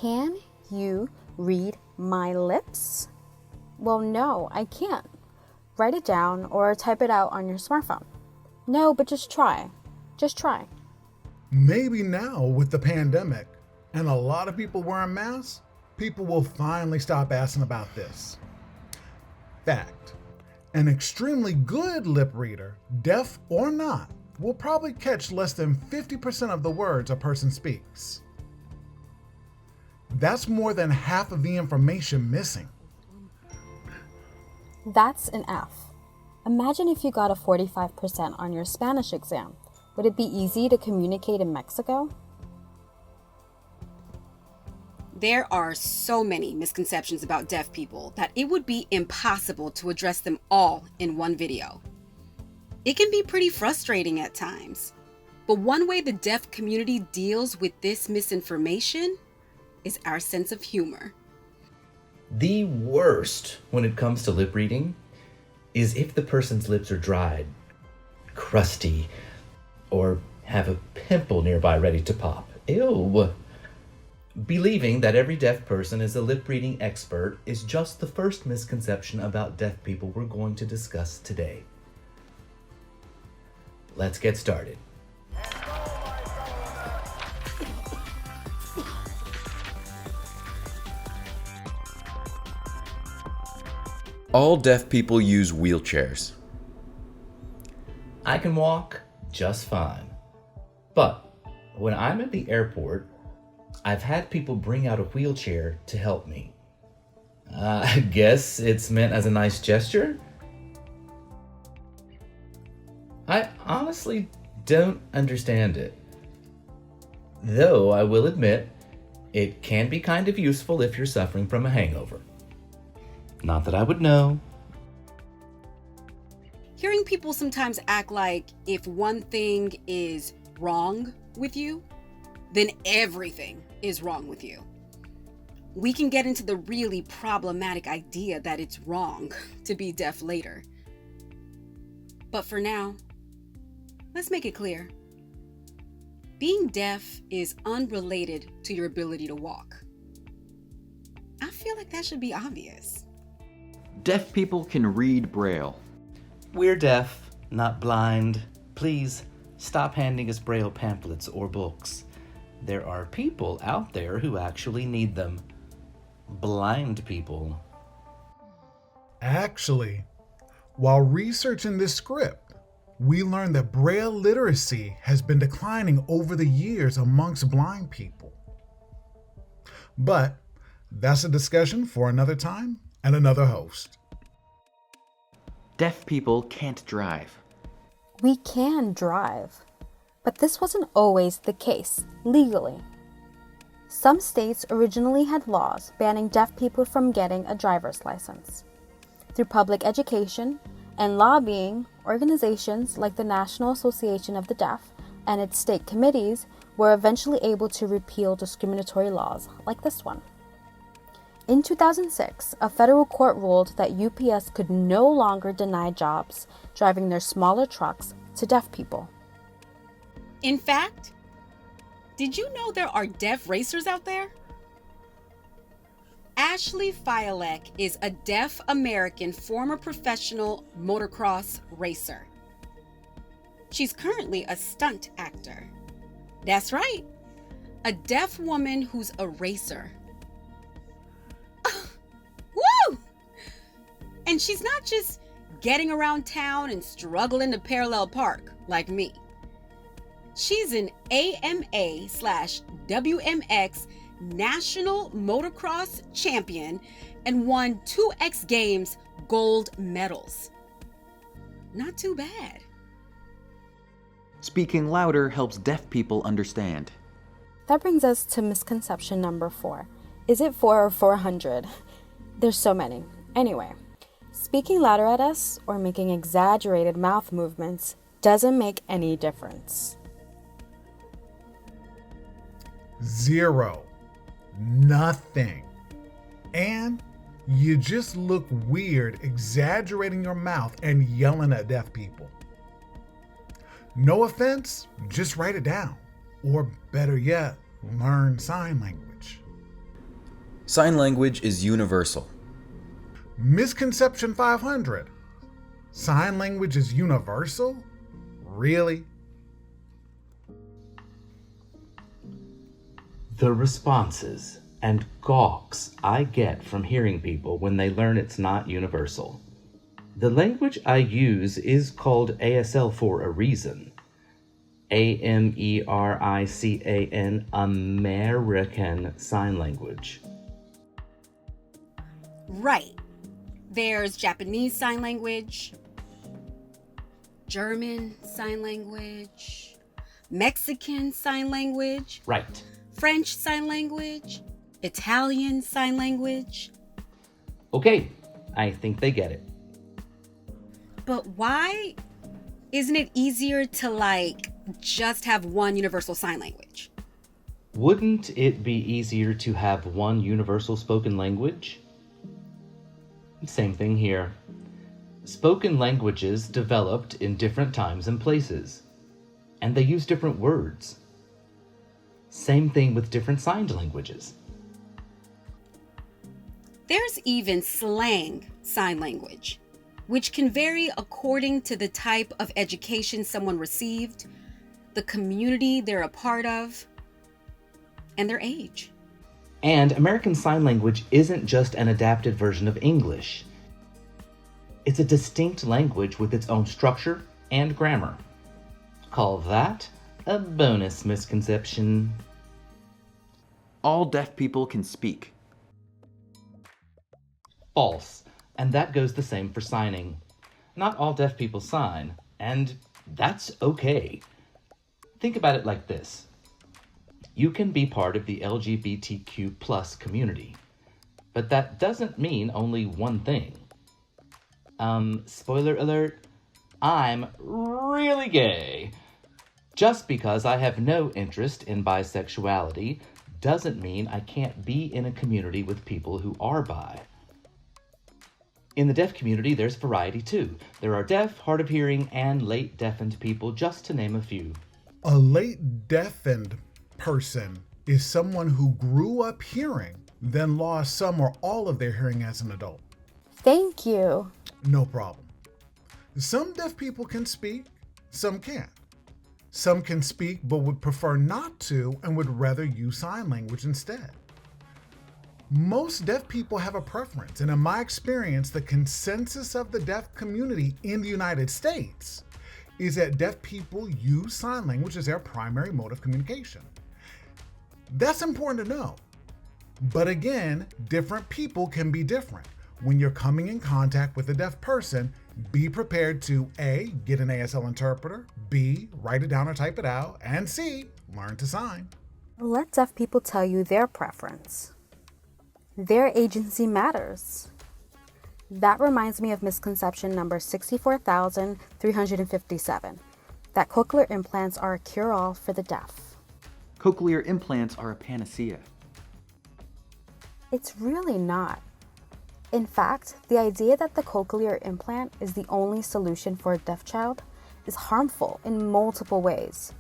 Can you read my lips? Well, no, I can't. Write it down or type it out on your smartphone. No, but just try. Just try. Maybe now with the pandemic and a lot of people wearing masks, people will finally stop asking about this. Fact, an extremely good lip reader, deaf or not, will probably catch less than 50% of the words a person speaks. That's more than half of the information missing. That's an F. Imagine if you got a 45% on your Spanish exam. Would it be easy to communicate in Mexico? There are so many misconceptions about deaf people that it would be impossible to address them all in one video. It can be pretty frustrating at times, but one way the deaf community deals with this misinformation is our sense of humor. The worst when it comes to lip reading is if the person's lips are dried, crusty, or have a pimple nearby ready to pop. Ew. Believing that every deaf person is a lip reading expert is just the first misconception about deaf people we're going to discuss today. Let's get started. All deaf people use wheelchairs. I can walk just fine. But when I'm at the airport, I've had people bring out a wheelchair to help me. I guess it's meant as a nice gesture? I honestly don't understand it. Though I will admit, it can be kind of useful if you're suffering from a hangover. Not that I would know. Hearing people sometimes act like if one thing is wrong with you, then everything is wrong with you. We can get into the really problematic idea that it's wrong to be deaf later. But for now, let's make it clear. Being deaf is unrelated to your ability to walk. I feel like that should be obvious. Deaf people can read Braille. We're deaf, not blind. Please stop handing us Braille pamphlets or books. There are people out there who actually need them. Blind people. Actually, while researching this script, we learned that Braille literacy has been declining over the years amongst blind people. But that's a discussion for another time and another host. Deaf people can't drive. We can drive, but this wasn't always the case legally. Some states originally had laws banning deaf people from getting a driver's license. Through public education and lobbying, organizations like the National Association of the Deaf and its state committees were eventually able to repeal discriminatory laws like this one. In 2006, a federal court ruled that UPS could no longer deny jobs driving their smaller trucks to deaf people. In fact, did you know there are deaf racers out there? Ashley Fialek is a deaf American former professional motocross racer. She's currently a stunt actor. That's right, a deaf woman who's a racer. Woo! And she's not just getting around town and struggling to parallel park like me. She's an AMA/WMX national motocross champion and won 2 X Games gold medals. Not too bad. Speaking louder helps deaf people understand. That brings us to misconception number 4. Is it 4 or 400? There's so many. Anyway, speaking louder at us or making exaggerated mouth movements doesn't make any difference. 0. Nothing. And you just look weird exaggerating your mouth and yelling at deaf people. No offense, just write it down. Or better yet, learn sign language. Sign language is universal. Misconception 500. Sign language is universal? Really? The responses and gawks I get from hearing people when they learn it's not universal. The language I use is called ASL for a reason. AMERICAN, American Sign Language. Right. There's Japanese Sign Language, German Sign Language, Mexican Sign Language. Right. French Sign Language, Italian Sign Language. Okay, I think they get it. But why isn't it easier to just have one universal sign language? Wouldn't it be easier to have one universal spoken language? Same thing here. Spoken languages developed in different times and places, and they use different words. Same thing with different signed languages. There's even slang sign language, which can vary according to the type of education someone received, the community they're a part of, and their age. And American Sign Language isn't just an adapted version of English. It's a distinct language with its own structure and grammar. Call that a bonus misconception. All deaf people can speak. False, and that goes the same for signing. Not all deaf people sign, and that's okay. Think about it like this. You can be part of the LGBTQ plus community, but that doesn't mean only one thing. Spoiler alert, I'm really gay. Just because I have no interest in bisexuality doesn't mean I can't be in a community with people who are bi. In the deaf community, there's variety too. There are deaf, hard of hearing, and late deafened people, just to name a few. A late deafened person is someone who grew up hearing, then lost some or all of their hearing as an adult. Thank you. No problem. Some deaf people can speak, some can't. Some can speak but would prefer not to and would rather use sign language instead. Most deaf people have a preference, and in my experience, the consensus of the deaf community in the United States is that deaf people use sign language as their primary mode of communication. That's important to know. But again, different people can be different. When you're coming in contact with a deaf person, be prepared to A, get an ASL interpreter, B, write it down or type it out, and C, learn to sign. Let deaf people tell you their preference. Their agency matters. That reminds me of misconception number 64,357, that cochlear implants are a cure-all for the deaf. Cochlear implants are a panacea. It's really not. In fact, the idea that the cochlear implant is the only solution for a deaf child is harmful in multiple ways.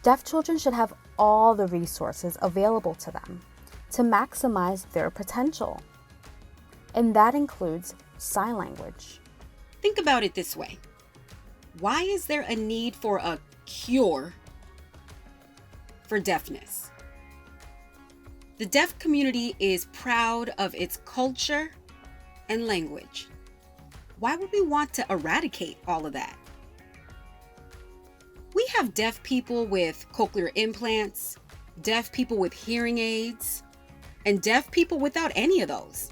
Deaf children should have all the resources available to them to maximize their potential. And that includes sign language. Think about it this way. Why is there a need for a cure for deafness? The deaf community is proud of its culture and language. Why would we want to eradicate all of that? We have deaf people with cochlear implants, deaf people with hearing aids, and deaf people without any of those.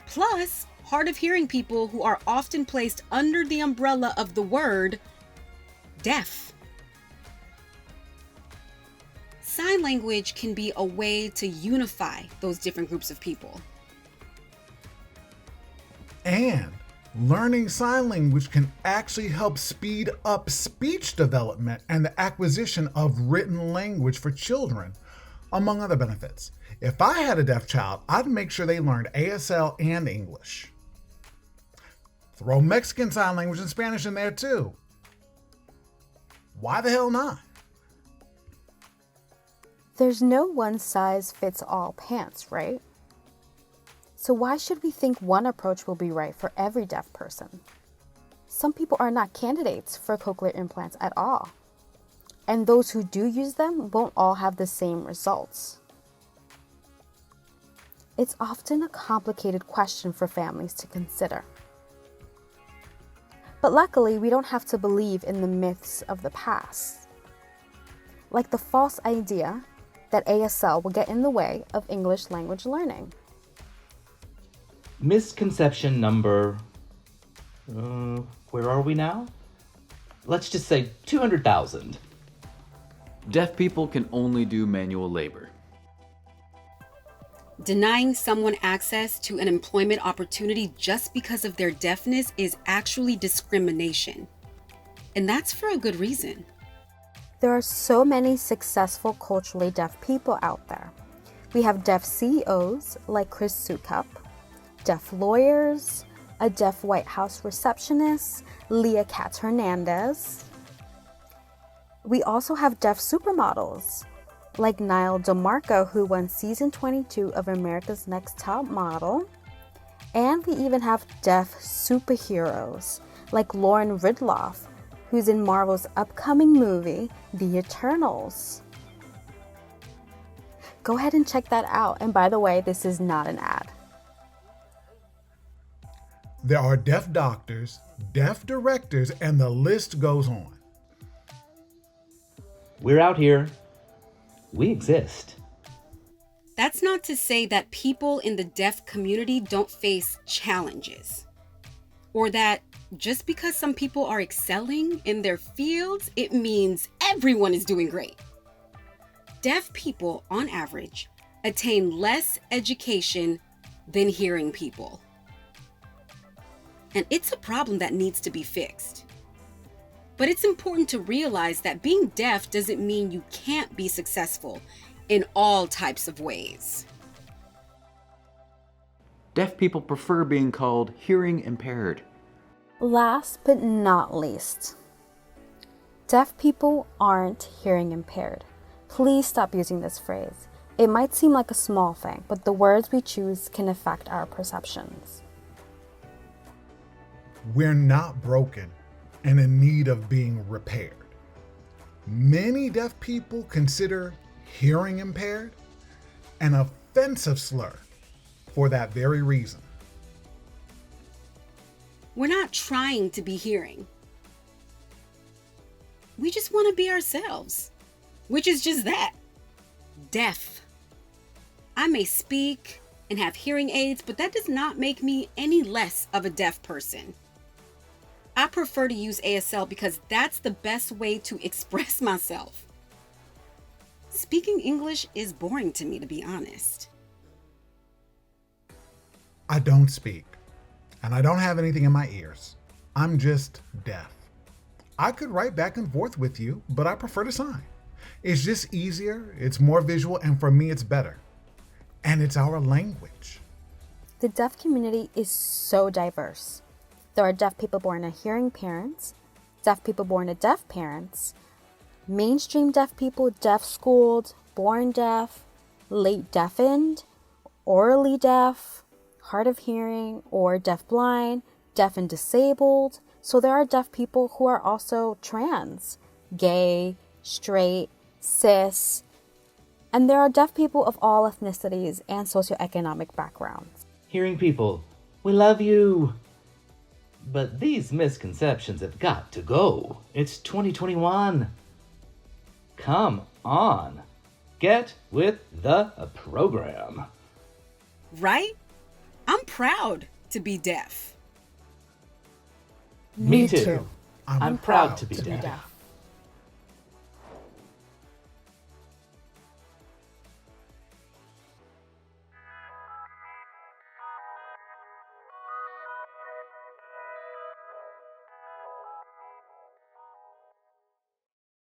Plus, hard of hearing people who are often placed under the umbrella of the word deaf. Sign language can be a way to unify those different groups of people. And learning sign language can actually help speed up speech development and the acquisition of written language for children, among other benefits. If I had a deaf child, I'd make sure they learned ASL and English. Throw Mexican Sign Language and Spanish in there too. Why the hell not? There's no one-size-fits-all pants, right? So why should we think one approach will be right for every deaf person? Some people are not candidates for cochlear implants at all. And those who do use them won't all have the same results. It's often a complicated question for families to consider. But luckily, we don't have to believe in the myths of the past. Like the false idea that ASL will get in the way of English language learning. Misconception number, where are we now? Let's just say 200,000. Deaf people can only do manual labor. Denying someone access to an employment opportunity just because of their deafness is actually discrimination. And that's for a good reason. There are so many successful culturally deaf people out there. We have deaf CEOs like Chris Sukup, deaf lawyers, a deaf White House receptionist, Leah Katz Hernandez. We also have deaf supermodels like Niall DeMarco, who won season 22 of America's Next Top Model. And we even have deaf superheroes like Lauren Ridloff, who's in Marvel's upcoming movie, The Eternals. Go ahead and check that out. And by the way, this is not an ad. There are deaf doctors, deaf directors, and the list goes on. We're out here. We exist. That's not to say that people in the deaf community don't face challenges, or that just because some people are excelling in their fields, it means everyone is doing great. Deaf people, on average, attain less education than hearing people. And it's a problem that needs to be fixed. But it's important to realize that being deaf doesn't mean you can't be successful in all types of ways. Deaf people prefer being called hearing impaired. Last but not least, deaf people aren't hearing impaired. Please stop using this phrase. It might seem like a small thing, but the words we choose can affect our perceptions. We're not broken and in need of being repaired. Many deaf people consider hearing impaired an offensive slur for that very reason. We're not trying to be hearing. We just want to be ourselves, which is just that, deaf. I may speak and have hearing aids, but that does not make me any less of a deaf person. I prefer to use ASL because that's the best way to express myself. Speaking English is boring to me, to be honest. I don't speak, and I don't have anything in my ears. I'm just deaf. I could write back and forth with you, but I prefer to sign. It's just easier, it's more visual, and for me it's better. And it's our language. The deaf community is so diverse. There are deaf people born to hearing parents, deaf people born to deaf parents, mainstream deaf people, deaf-schooled, born deaf, late deafened, orally deaf, hard of hearing, or deaf-blind, deaf and disabled. So there are deaf people who are also trans, gay, straight, cis, and there are deaf people of all ethnicities and socioeconomic backgrounds. Hearing people, we love you. But these misconceptions have got to go. It's 2021. Come on. Get with the program. Right? I'm proud to be deaf. Me too. I'm proud to be deaf.